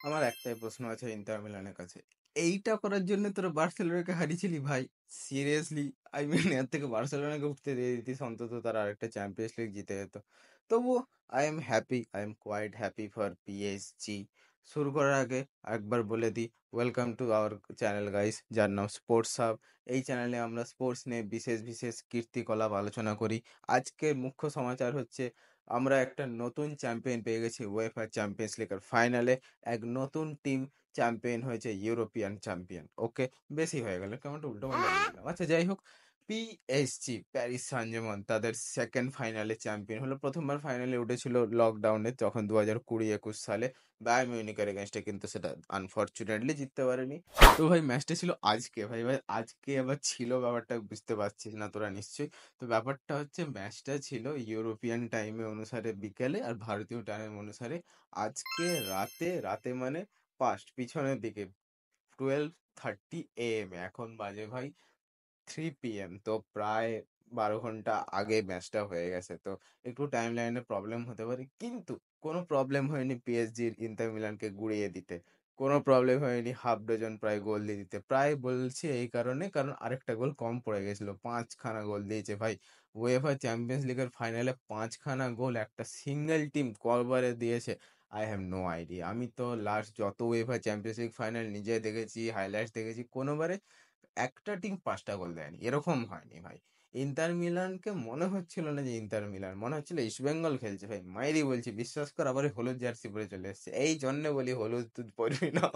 আমার একটাই প্রশ্ন আছে ইন্টার মিলানের কাছে। এইটা করার জন্য তোরা বার্সেলোনাকে হারিয়েছিলি ভাই? সিরিয়াসলি? আই মিন এর থেকে বার্সেলোনাকে উঠতে দিয়ে দিতিস, অন্তত তারা আরেকটা চ্যাম্পিয়ন্স লিগ জিতে যেত। তবুও I am happy, I am quite happy for PSG. শুরু করার আগে একবার বলে দিই, welcome to our channel guys, যার নাম স্পোর্টস হাব। এই চ্যানেলে আমরা স্পোর্টস নিয়ে বিশেষ বিশেষ কীর্তিকলাপ আলোচনা করি। আজকের মুখ্য সমাচার হচ্ছে, আমরা একটা নতুন চ্যাম্পিয়ন পেয়ে গেছি উয়েফা চ্যাম্পিয়ন্স লিগের ফাইনালে। এক নতুন টিম চ্যাম্পিয়ন হয়েছে, ইউরোপিয়ান চ্যাম্পিয়ন। ওকে, বেশি হয়ে গেল, কেমনটা উল্টো পাল্টা বলে দিলাম। আচ্ছা যাই হোক, পিএসজি প্যারিস সান জেরমান তাদের সেকেন্ড ফাইনালে চ্যাম্পিয়ন হলো। প্রথমবার ফাইনালে উঠেছিল লকডাউনে, তখন 2020-21 সালে বায়ার্ন মিউনিখের এগেনস্টে, কিন্তু সেটা আনফরচুনেটলি জিততে পারেনি। তো ভাই ম্যাচটা ছিল আজকে, ভাই ভাই আজকে আবার ছিল, ব্যাপারটা বুঝতে পারছিস না তোরা নিশ্চয়ই। তো ব্যাপারটা হচ্ছে, ম্যাচটা ছিল ইউরোপিয়ান টাইমে অনুসারে বিকেলে, আর ভারতীয় টাইম অনুসারে আজকে রাতে। রাতে মানে পাস্ট পিছনের দিকে 12:30 AM। এখন বাজে ভাই 3 PM। তো প্রায় 12 ঘন্টা আগে ম্যাচটা হয়ে গেছে। তো একটু টাইম লাইনে প্রবলেম হতে পারে, কিন্তু কোনো প্রবলেম হয়নি পিএসজির ইন্টার মিলানকে গুড়িয়ে দিতে। কোনো প্রবলেম হয়নি হাফ ডজন প্রায় গোল দিয়ে দিতে। প্রায় বলছি এই কারণে, কারণ আরেকটা গোল কম পড়ে গেছিল। 5খানা গোল দিয়েছে ভাই। উয়েফা চ্যাম্পিয়ন্স লিগের ফাইনালে 5খানা গোল একটা সিঙ্গেল টিম কয়বারে দিয়েছে আই হ্যাভ নো আইডিয়া। আমি তো লাস্ট যত উয়েফা চ্যাম্পিয়ন্স লিগ ফাইনাল নিজে দেখেছি, হাইলাইটস দেখেছি, কোনোবারে একটা টিম 5টা গোল দেয়নি, এরকম হয়নি ভাই। ইন্টার মিলানকে মনে হচ্ছিল না যে ইন্টার মিলান, মনে হচ্ছিল ইস্ট বেঙ্গল খেলছে ভাই। মাইরি বলছি, বিশ্বাস কর, আবার এই হলুদ জার্সি পরে চলে এসেছে। এই জন্য বলি হলুদ তুই পরবি না।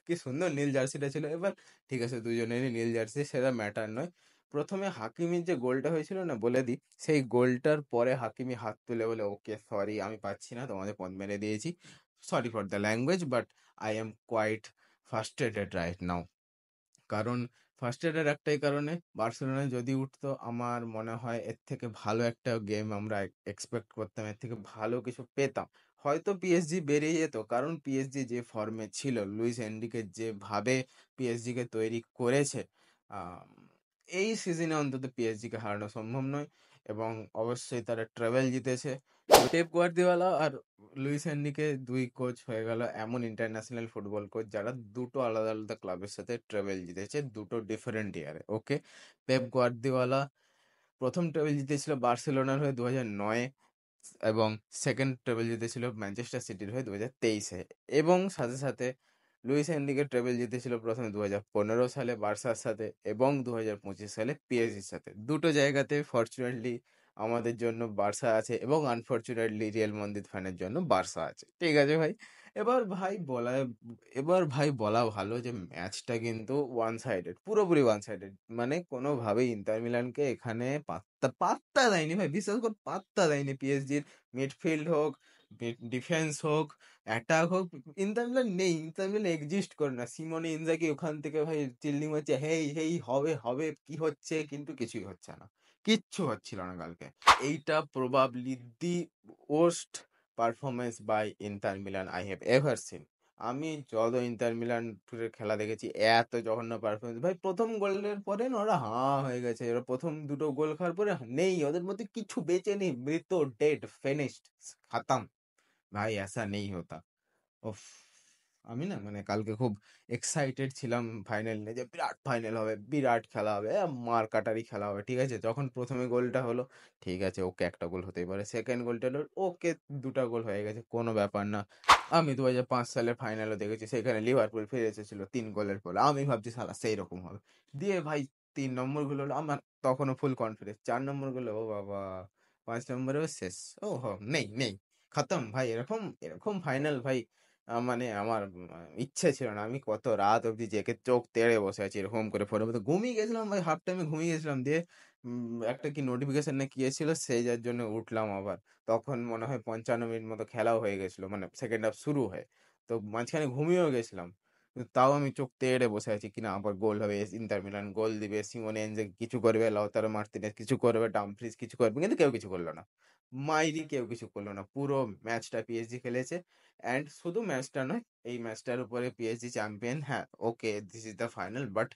কি সুন্দর নীল জার্সিটা ছিল। এবার ঠিক আছে, দুজনেরই নীল জার্সি, সেটা ম্যাটার নয়। প্রথমে হাকিমির যে গোলটা হয়েছিল না, বলে দিই, সেই গোলটার পরে হাকিমি হাত তুলে বলে, ওকে সরি, আমি পাচ্ছি না, তোমাদের পথ মেরে দিয়েছি, sorry for the language, but I am quite frustrated right now. কারণ ফার্স্ট এডের একটাই কারণে, বার্সেলোনা যদি উঠতো, আমার মনে হয় এর থেকে ভালো একটা গেম আমরা এক্সপেক্ট করতাম, এর থেকে ভালো কিছু পেতাম। হয়তো পিএসজি বেরিয়ে যেত, কারণ পিএসজি যে ফর্মে ছিল, লুইস এনরিকে যেভাবে পিএসজি কে তৈরি করেছে, আম, এই সিজনে অন্তত পিএসজি কে হারানো সম্ভব নয়। এবং অবশ্যই তারা ট্রেবল জিতেছে। পেপ গুয়ার্দিওলা আর লুইস এনরিকে দুই কোচ হয়ে গেল এমন ইন্টারন্যাশনাল ফুটবল কোচ যারা দুটো আলাদা আলাদা ক্লাবের সাথে ট্রেবল জিতেছে, দুটো ডিফারেন্ট ইয়ারে। ওকে, পেপ গুয়ার্দিওলা প্রথম ট্রেবল জিতেছিল বার্সেলোনার হয়ে 2009-এ, এবং সেকেন্ড ট্রেবল জিতেছিল ম্যানচেস্টার সিটির হয়ে 2023-এ। এবং সাথে সাথে লুইস এনরিকে ট্রেবল জিতেছিল প্রথমে 2015 সালে বার্সার সাথে, এবং 2025 সালে পিএসজির সাথে। দুটো জায়গাতে ফরচুনেটলি আমাদের জন্য বার্সা আছে, এবং আনফরচুনেটলি রিয়াল মাদ্রিদ ফ্যানের জন্য বার্সা আছে। ঠিক আছে ভাই। এবার ভাই বলা এবার ভাই বলা ভালো যে ম্যাচটা কিন্তু ওয়ান সাইডেড, পুরোপুরি ওয়ান সাইডেড। মানে কোনোভাবেই ইন্টার মিলানকে এখানে পাত্তা পাত্তা দেয়নি ভাই, বিশ্বাস কর, পাত্তা দেয়নি। পিএসজির মিডফিল্ড হোক, ডিফেন্স হোক, অ্যাটাক হোক, ইন্টার মিলান নেই, ইন্টার মিলান এক্সিস্ট করে না। সিমোনে ইনজাগি ওখান থেকে ভাই চিল্লি মারছে, হেই হেই হবে হবে, কি হচ্ছে, কিন্তু কিছুই হচ্ছে না, কিচ্ছু হচ্ছিল না কালকে। এইটা probably the worst performance by Inter Milan I have ever seen. আমি যত ইন্টার মিলান খেলা দেখেছি, এত জঘন্য পারফরমেন্স ভাই। প্রথম গোলের পরে না ওরা হয়ে গেছে, ওরা প্রথম দুটো গোল খাওয়ার পরে নেই, ওদের মধ্যে কিছু বেঁচে নেই, মৃত, ডেড, ফিনিশড, খতম। ভাই ऐसा नहीं होता। উফ, আমি না মানে কালকে খুব এক্সাইটেড ছিলাম ফাইনাল নিয়ে, যে বিরাট ফাইনাল হবে, বিরাট খেলা হবে, মার কাটারি খেলা হবে। ঠিক আছে, যখন প্রথমে গোলটা হলো, ঠিক আছে ওকে একটা গোল হতেই পারে, সেকেন্ড গোলটা হলো ওকে, দুটা গোল হয়ে গেছে, কোনো ব্যাপার না। আমি 2005 সালের ফাইনালও দেখেছি, সেখানে লিভারপুল ফিরে এসেছিল 3 গোলের ফলে, আমি ভাবছি সালা সেই রকম হবে। দিয়ে ভাই 3 নম্বর গোল হলো, আমার তখনও ফুল কনফিডেন্স। 4 নম্বর গোল, ও বাবা, 5 নম্বরেও শেষ। ও নেই নেই, খতম ভাই। এরকম এরকম ফাইনাল ভাই, মানে আমার ইচ্ছে ছিল না। আমি কত রাত অবধি জেগে চোখ তেড়ে বসে আছি এরকম করে, ফোনের মধ্যে ঘুমিয়ে গেছিলাম ভাই, হাফ টাইমে ঘুমিয়ে গেছিলাম। দিয়ে একটা কি নোটিফিকেশন না কি এসেছিল, সেই যার জন্য উঠলাম আবার। তখন মনে হয় 55 মিনিট মতো খেলাও হয়ে গেছিল, মানে সেকেন্ড হাফ শুরু হয়। তো মাঝখানে ঘুমিয়েও গেছিলাম, কিন্তু তাও আমি চোখ তেড়ে বসে আছি কিনা আবার গোল হবে, ইন্টার মিলান গোল দিবে, সিমোনে ইনজাগি কিছু করবে, লাউতারো মার্তিনেজ কিছু করবে, ডামফ্রিজ কিছু করবে, কিন্তু কেউ কিছু করলো না। মাইরি কেউ কিছু করলো না, পুরো ম্যাচটা পিএসজি খেলেছে। অ্যান্ড শুধু ম্যাচটা নয়, এই ম্যাচটার উপরে পিএসজি চ্যাম্পিয়ন। হ্যাঁ, okay, this is the final, but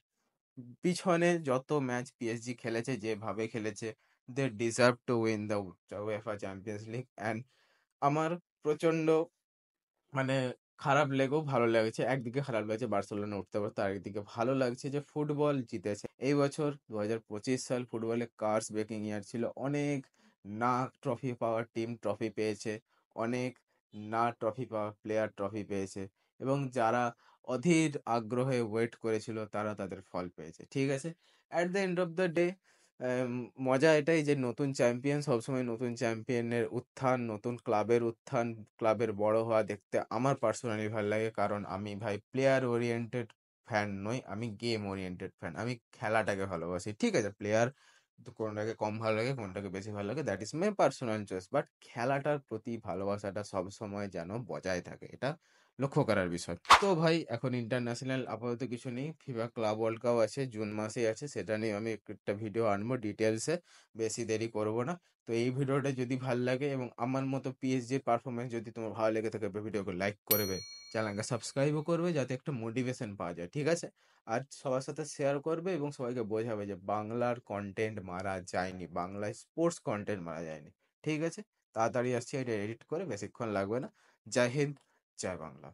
পিছনে যত ম্যাচ পিএসজি খেলেছে, যেভাবে খেলেছে, they deserve to win the UEFA Champions League. And আমার প্রচন্ড মানে খারাপ লেগেও ভালো লাগছে। একদিকে খারাপ লাগছে বার্সেলোনা উঠতে পারতো, আরেকদিকে ভালো লাগছে যে ফুটবল জিতেছে। এই বছর ২০২৫ সাল ফুটবলে কার্স ব্রেকিং ইয়ার ছিল। অনেক না ট্রফি পাওয়া টিম ট্রফি পেয়েছে। অনেক না ট্রফি পাওয়া প্লেয়ার ট্রফি পেয়েছে। এবং যারা অধীর আগ্রহে ওয়েট করেছিল তারা তাদের ফল পেয়েছে। ঠিক আছে? At the end of the day এম মজা এটাই যে নতুন চ্যাম্পিয়ন সবসময় নতুন চ্যাম্পিয়নের উত্থান, নতুন ক্লাবের উত্থান, ক্লাবের বড় হওয়া দেখতে আমার পার্সোনালি ভাল লাগে। কারণ আমি ভাই প্লেয়ার ওরিয়েন্টেড ফ্যান নই, আমি গেম ওরিয়েন্টেড ফ্যান। আমি খেলাটাকে ভালোবাসি। ঠিক আছে? প্লেয়ার তো কোনটাকে কম ভালো লাগে, কোনটাকে বেশি ভালো লাগে, that is my personal choice. But খেলাটার প্রতি ভালোবাসাটা সবসময় যেন বজায় থাকে। এটা লক্ষ্য করার বিষয়। তো ভাই এখন ইন্টারন্যাশনাল আপাতত কিছু নেই। ফিফা ক্লাব ওয়ার্ল্ড কাপ আছে, জুন মাসেই আছে। সেটা নিয়ে আমি একটা ভিডিও আনবো ডিটেলসে। বেশি দেরি করব না। তো এই ভিডিওটা যদি ভাল লাগে এবং আমার মতো পিএসজির পারফরমেন্স যদি তোমার ভালো লেগে থাকে ভিডিওকে লাইক করবে, চ্যানেলকে সাবস্ক্রাইবও করবে যাতে একটা মোটিভেশন পাওয়া যায়। ঠিক আছে? আর সবার সাথে শেয়ার করবে এবং সবাইকে বোঝাবে যে বাংলার কন্টেন্ট মারা যায়নি, বাংলায় স্পোর্টস কন্টেন্ট মারা যায়নি। ঠিক আছে? তাড়াতাড়ি আসছি, এটা এডিট করে, বেশিক্ষণ লাগবে না। জয় হিন্দ, জয় বাংলা।